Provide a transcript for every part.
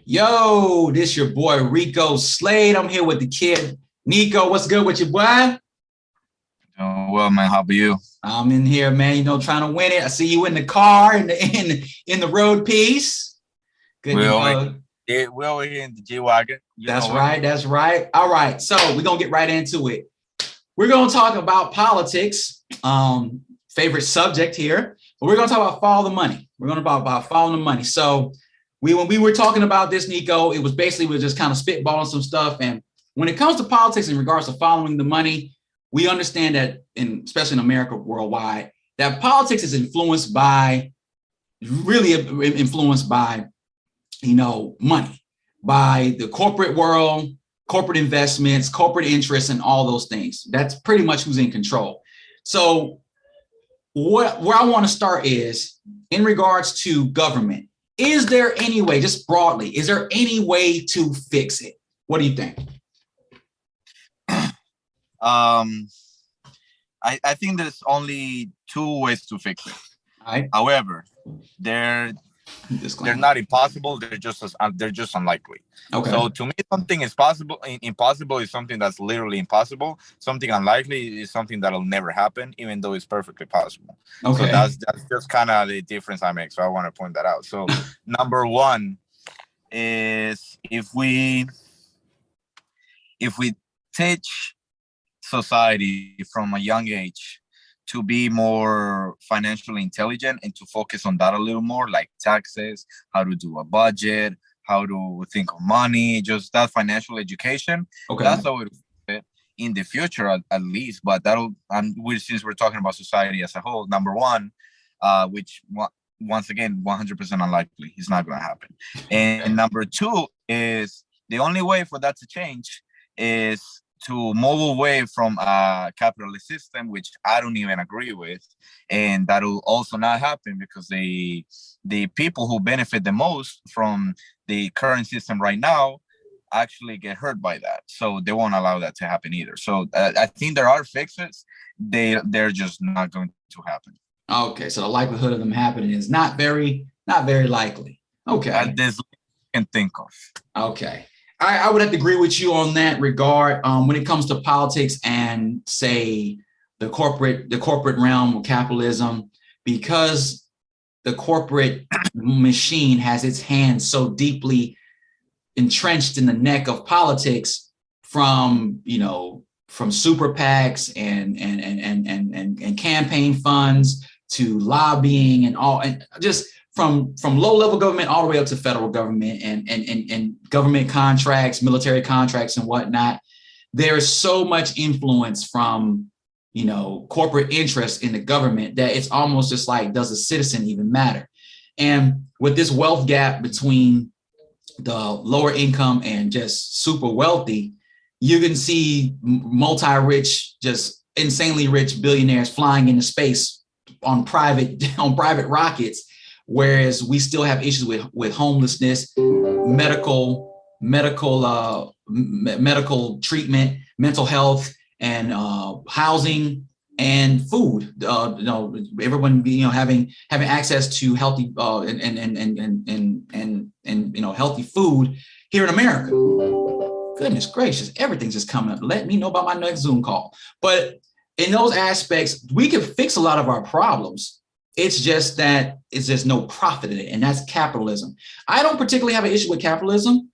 Yo, this your boy Rico Slade. I'm here with the kid Nico. What's good with you, boy? Doing well, man. How about you? I'm in here, man. Trying to win it. I see you in the car in the road piece. Good We to over go. here, we over here in the G wagon. You That's know it. right. That's right. All right. So we're gonna get right into it. We're gonna talk about politics. Favorite subject here, but we're gonna talk about follow the money. We're gonna talk about following the money. So when we were talking about this, Nico, it was basically we were just kind of spitballing some stuff. And when it comes to politics in regards to following the money, we understand that, especially in America, worldwide, that politics is really influenced by, money, by the corporate world, corporate investments, corporate interests, and all those things. That's pretty much who's in control. So where I want to start is in regards to government. Is there any way, just broadly, is there any way to fix it? What do you think? Um, I think there's only two ways to fix it. All right. However, they're not impossible. They're just unlikely. Okay. So to me, something is possible. Impossible is something that's literally impossible. Something unlikely is something that'll never happen, even though it's perfectly possible. Okay. So that's just kind of the difference I make. So I want to point that out. So number one is if we teach society from a young age to be more financially intelligent and to focus on that a little more, like taxes, how to do a budget, how to think of money, just that financial education. Okay. That's how it will in the future, at least. But since we're talking about society as a whole, number one, which once again, 100% unlikely, it's not going to happen. And number two is the only way for that to change is to move away from a capitalist system, which I don't even agree with, and that will also not happen because the people who benefit the most from the current system right now actually get hurt by that, so they won't allow that to happen either. So I think there are fixes; they're just not going to happen. Okay, so the likelihood of them happening is not very likely. Okay. At this can think of. Okay. I would have to agree with you on that regard. When it comes to politics and say the corporate realm of capitalism, because the corporate machine has its hands so deeply entrenched in the neck of politics, from super PACs and campaign funds to lobbying and all, and just from low level government all the way up to federal government and government contracts, military contracts and whatnot. There's so much influence from, corporate interests in the government that it's almost just like, does a citizen even matter? And with this wealth gap between the lower income and just super wealthy, you can see multi-rich, just insanely rich billionaires flying into space on private rockets, whereas we still have issues with homelessness, medical treatment, mental health, and housing and food. Everyone having access to healthy and healthy food here in America. Goodness gracious, everything's just coming up. Let me know about my next Zoom call. But in those aspects, we can fix a lot of our problems. It's just that there's no profit in it, and that's capitalism. I don't particularly have an issue with capitalism.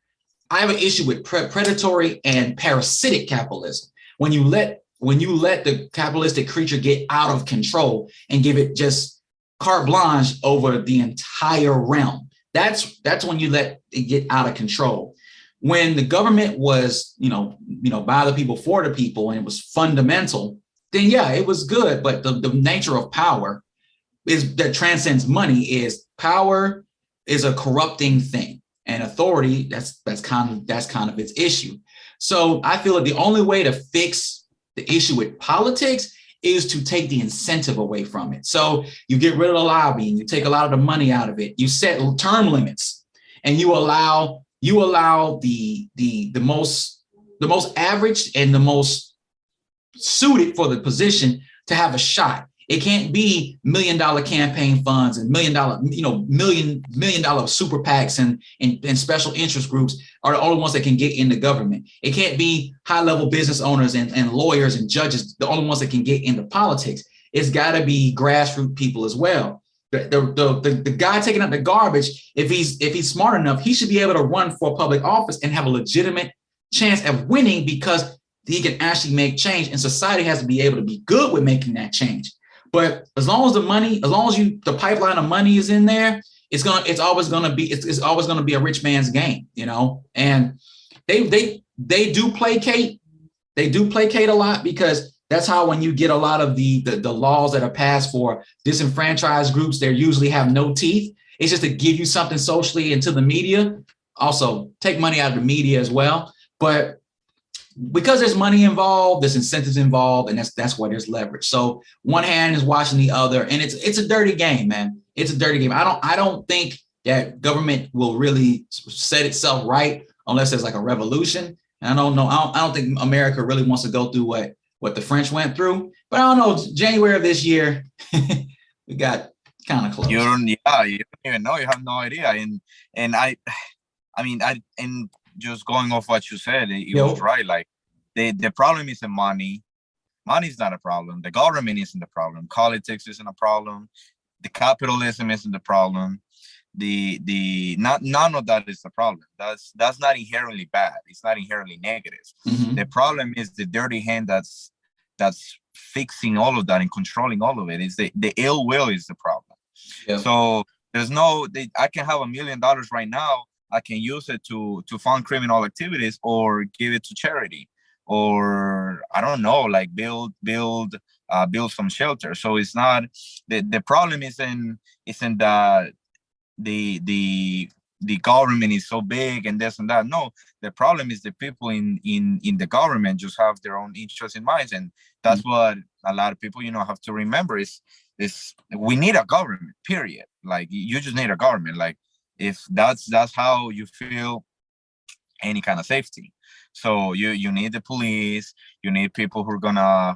I have an issue with predatory and parasitic capitalism. When you let the capitalistic creature get out of control and give it just carte blanche over the entire realm, that's when you let it get out of control. When the government was, by the people for the people, and it was fundamental, then yeah, it was good. But the nature of power that transcends money is power is a corrupting thing, and authority that's kind of its issue. So I feel that the only way to fix the issue with politics is to take the incentive away from it. So you get rid of the lobbying, you take a lot of the money out of it, you set term limits, and you allow the most average and the most suited for the position to have a shot. It can't be $1 million campaign funds and million dollar super PACs and special interest groups are the only ones that can get into government. It can't be high level business owners and lawyers and judges, the only ones that can get into politics. It's got to be grassroots people as well. The guy taking out the garbage, if he's smart enough, he should be able to run for public office and have a legitimate chance of winning because he can actually make change. And society has to be able to be good with making that change. But as long as the pipeline of money is in there, it's always gonna be a rich man's game, And they do placate. They do placate a lot because that's how when you get a lot of the laws that are passed for disenfranchised groups, they usually have no teeth. It's just to give you something socially into the media. Also, take money out of the media as well. But because there's money involved, there's incentives involved, and that's where there's leverage. So one hand is watching the other, and it's a dirty game, man. It's a dirty game. I don't think that government will really set itself right unless there's like a revolution. And I don't know. I don't think America really wants to go through what the French went through. But I don't know. January of this year, we got kind of close. You don't even know. You have no idea. And just going off what you said, it was right. Like the problem isn't money. Money is not a problem. The government isn't the problem. Politics isn't a problem. The capitalism isn't the problem. None of that is the problem. That's not inherently bad. It's not inherently negative. Mm-hmm. The problem is the dirty hand that's fixing all of that and controlling all of it. Is the ill will is the problem. Yep. So there's I can have $1 million right now. I can use it to fund criminal activities or give it to charity, or I don't know, like build some shelter. So it's not the problem isn't that the government is so big and this and that. No, the problem is the people in the government just have their own interests in mind, and that's what a lot of people have to remember is we need a government, period. Like you just need a government. Like if that's how you feel any kind of safety. So you need the police, you need people who are gonna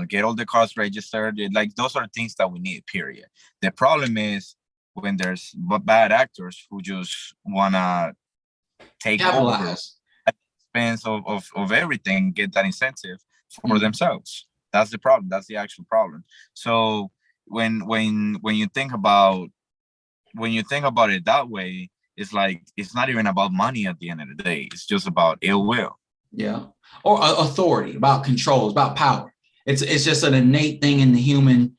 get all the cars registered. Like those are things that we need, period. The problem is when there's bad actors who just wanna take over at the expense of everything, get that incentive for themselves. That's the problem. That's the actual problem. So when you think about it that way, it's like it's not even about money at the end of the day. It's just about ill will. Yeah, or authority, about control, about power. It's just an innate thing in the human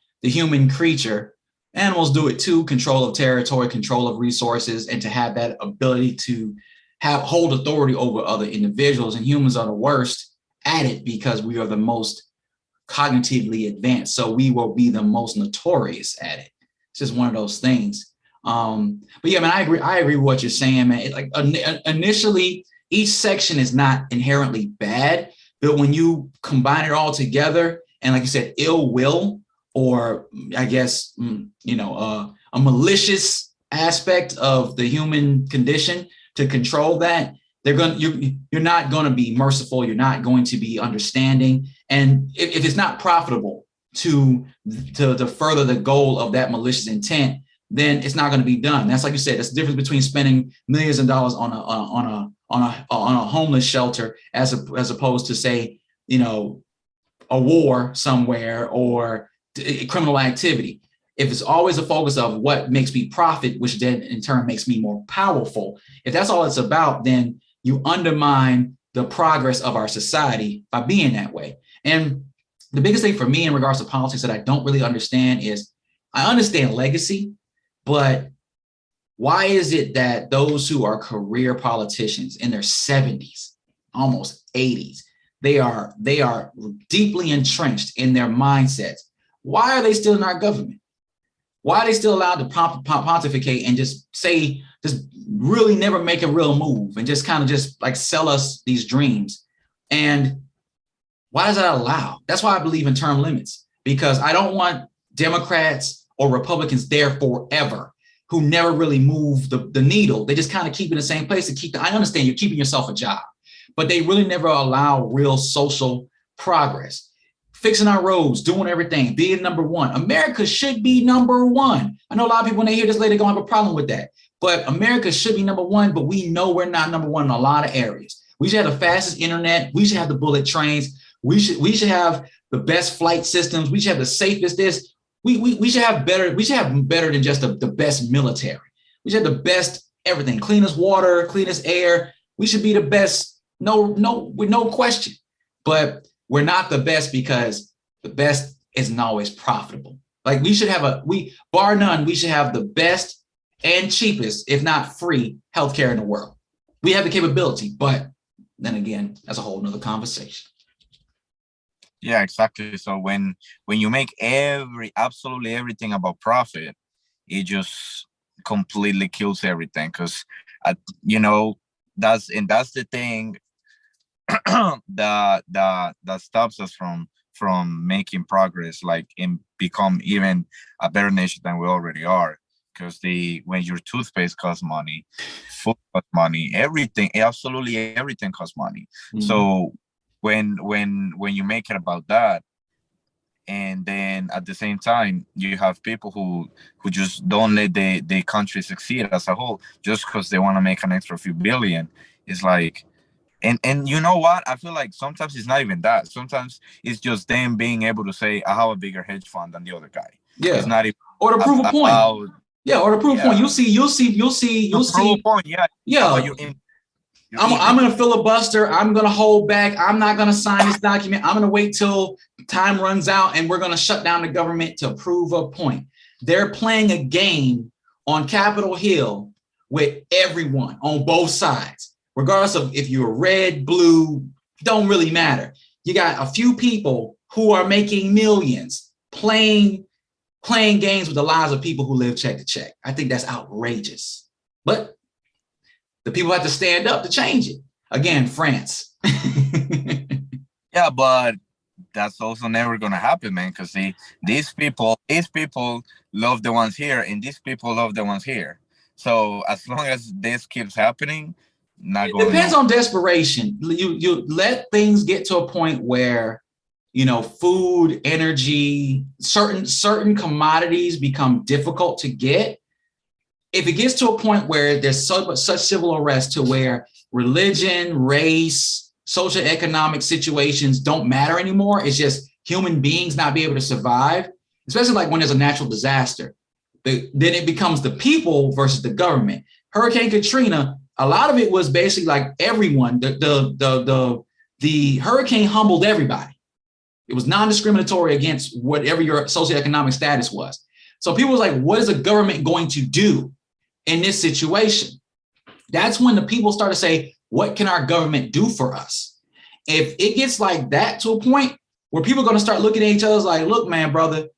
creature. Animals do it too: control of territory, control of resources, and to have that ability to hold authority over other individuals. And humans are the worst at it because we are the most cognitively advanced. So we will be the most notorious at it. It's just one of those things. But yeah, man, I agree with what you're saying, man. Initially, each section is not inherently bad, but when you combine it all together, and like you said, ill will, or I guess, a malicious aspect of the human condition to control that, you're not going to be merciful. You're not going to be understanding. And if it's not profitable to further the goal of that malicious intent, then it's not going to be done. That's like you said. That's the difference between spending millions of dollars on a homeless shelter as opposed to, say, a war somewhere or criminal activity. If it's always a focus of what makes me profit, which then in turn makes me more powerful, if that's all it's about, then you undermine the progress of our society by being that way. And the biggest thing for me in regards to politics that I don't really understand is I understand legacy. But why is it that those who are career politicians in their 70s, almost 80s, they are deeply entrenched in their mindsets? Why are they still in our government? Why are they still allowed to pontificate and just really never make a real move and just kind of just like sell us these dreams? And why is that allowed? That's why I believe in term limits, because I don't want Democrats or Republicans there forever who never really move the needle. They just kind of keep in the same place to I understand you're keeping yourself a job, but they really never allow real social progress. fixing our roads, doing everything, being number one. America should be number one. I know a lot of people when they hear this later gonna have a problem with that, but America should be number one, but we know we're not number one in a lot of areas. We should have the fastest internet. We should have the bullet trains. We should have the best flight systems. We should have the safest this. We should have better. We should have better than just the best military. We should have the best everything, cleanest water, cleanest air. We should be the best. With no question. But we're not the best because the best isn't always profitable. Like we should have bar none, we should have the best and cheapest, if not free, healthcare in the world. We have the capability, but then again, that's a whole nother conversation. Yeah, exactly. So when you make absolutely everything about profit, it just completely kills everything. Because that's the thing that stops us from making progress, like in become even a better nation than we already are. Because when your toothpaste costs money, food costs money, everything, absolutely everything costs money. Mm-hmm. So when you make it about that, and then at the same time you have people who just don't let the country succeed as a whole just because they want to make an extra few billion, it's like, and you know what, I feel like sometimes it's not even that. Sometimes it's just them being able to say, I have a bigger hedge fund than the other guy. Yeah, it's not even or to prove a point. Yeah, or to prove a point. You'll see. Prove a point. Yeah. I'm going to filibuster. I'm going to hold back. I'm not going to sign this document. I'm going to wait till time runs out and we're going to shut down the government to prove a point. They're playing a game on Capitol Hill with everyone on both sides, regardless of if you're red, blue, don't really matter. You got a few people who are making millions playing games with the lives of people who live check to check. I think that's outrageous. But the people have to stand up to change it. Again, France. Yeah, but that's also never going to happen, man, because these people love the ones here, and these people love the ones here. So as long as this keeps happening, not going. It depends on desperation. You let things get to a point where, food, energy, certain commodities become difficult to get. If it gets to a point where there's such civil unrest to where religion, race, social economic situations don't matter anymore, it's just human beings not be able to survive, especially like when there's a natural disaster, then it becomes the people versus the government. Hurricane Katrina, a lot of it was basically like everyone, the hurricane humbled everybody. It was non-discriminatory against whatever your socioeconomic status was. So people was like, what is the government going to do in this situation? That's when the people start to say, what can our government do for us? If it gets like that to a point where people are going to start looking at each other like, look, man, brother,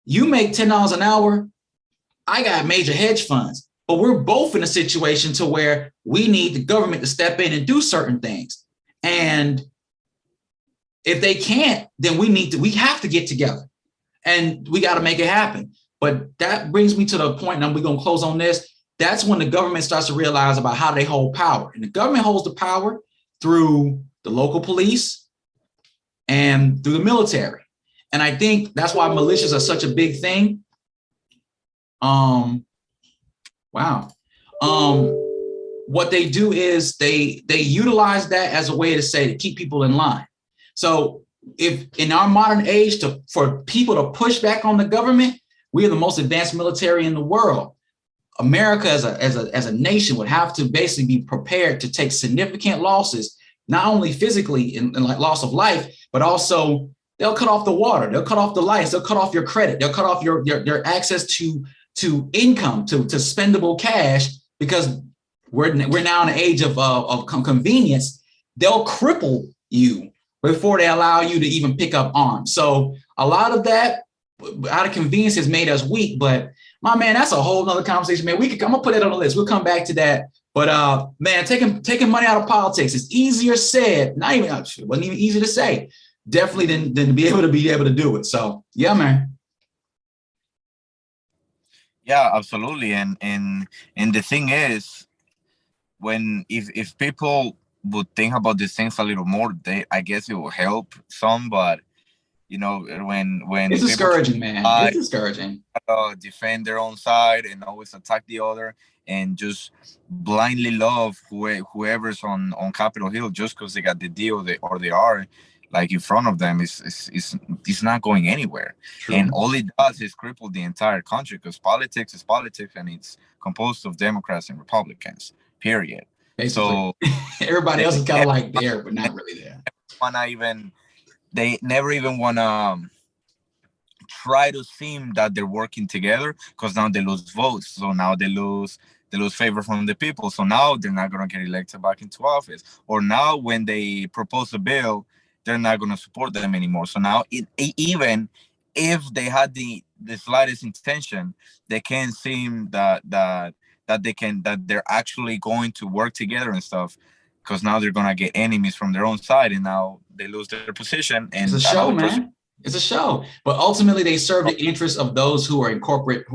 you make $10 an hour. I got major hedge funds, but we're both in a situation to where we need the government to step in and do certain things. And if they can't, then we have to get together and we got to make it happen. But that brings me to the point, and we're going to close on this. That's when the government starts to realize about how they hold power. And the government holds the power through the local police and through the military. And I think that's why militias are such a big thing. What they do is they utilize that as a way to say to keep people in line. So if in our modern age, for people to push back on the government, we are the most advanced military in the world. America as a nation would have to basically be prepared to take significant losses, not only physically in like loss of life, but also they'll cut off the water, they'll cut off the lights, they'll cut off your credit, they'll cut off your access to income, to spendable cash, because we're now in an age of convenience. They'll cripple you before they allow you to even pick up arms. So a lot of that out of convenience has made us weak, but my man, that's a whole nother conversation, man. I'm gonna put it on the list. We'll come back to that. But man, taking money out of politics is easier said. It wasn't even easy to say. Definitely than to be able to do it. So yeah, man. Yeah, absolutely. And the thing is, if people would think about these things a little more, I guess it will help some. But You know, It's people discouraging, man. try It's discouraging. to defend their own side and always attack the other, and just blindly love whoever's on Capitol Hill just because they got the deal, or they are like in front of them, is not going anywhere. And True. all it does is cripple the entire country, because politics is politics, and it's composed of Democrats and Republicans, period. Basically, So everybody they else is kind of never like there, but not really there. wanna even they never even wanna try to seem that they're working together, because now they lose votes. So now they lose favor from the people. So now they're not gonna get elected back into office. Or now when they propose a bill, they're not gonna support them anymore. So now even if they had the slightest intention, they can't seem that they're actually going to work together and stuff, because now they're gonna get enemies from their own side, and now they lose their position, It's a and show, another person. man. It's a show. But ultimately, they serve the interests of those who are in corporate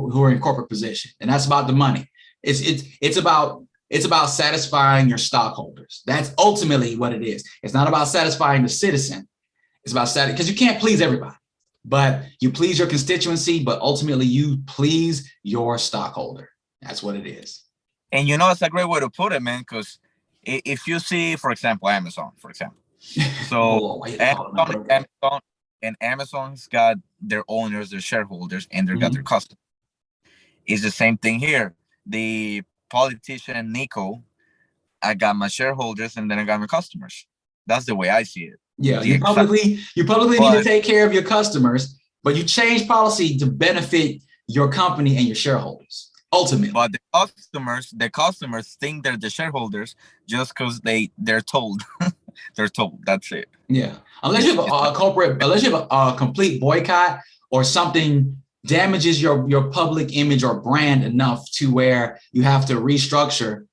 position, and that's about the money. It's about satisfying your stockholders. That's ultimately what it is. It's not about satisfying the citizen. It's about because you can't please everybody, but you please your constituency. But ultimately, you please your stockholder. That's what it is. And you know, it's a great way to put it, man, because if you see, for example, Amazon, for example. So Oh, why you calling my brother? Amazon's got their owners, their shareholders, and they got their customers. It's the same thing here. The politician Nico, I got my shareholders, and then I got my customers. That's the way I see it. Yeah, The you exact- publicly need to take care of your customers, but you change policy to benefit your company and your shareholders. Ultimately, But the customers think they're the shareholders just because they're told. They're told. That's it. yeah. Unless you have unless you have a complete boycott or something damages your public image or brand enough to where you have to restructure.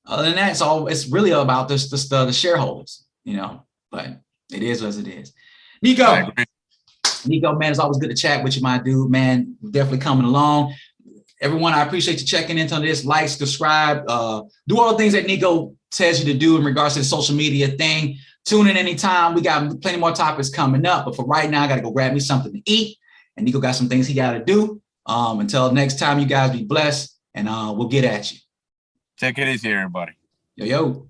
Other than that, it's really about the shareholders, you know. But it is as it is. Nico, man, it's always good to chat with you, my dude. Man, definitely coming along. Everyone, I appreciate you checking into this. Like, subscribe, do all the things that Nico tells you to do in regards to the social media thing. Tune in anytime. We got plenty more topics coming up. But for right now, I got to go grab me something to eat. And Nico got some things he got to do. Until next time, you guys be blessed. And we'll get at you. Take it easy, everybody. Yo.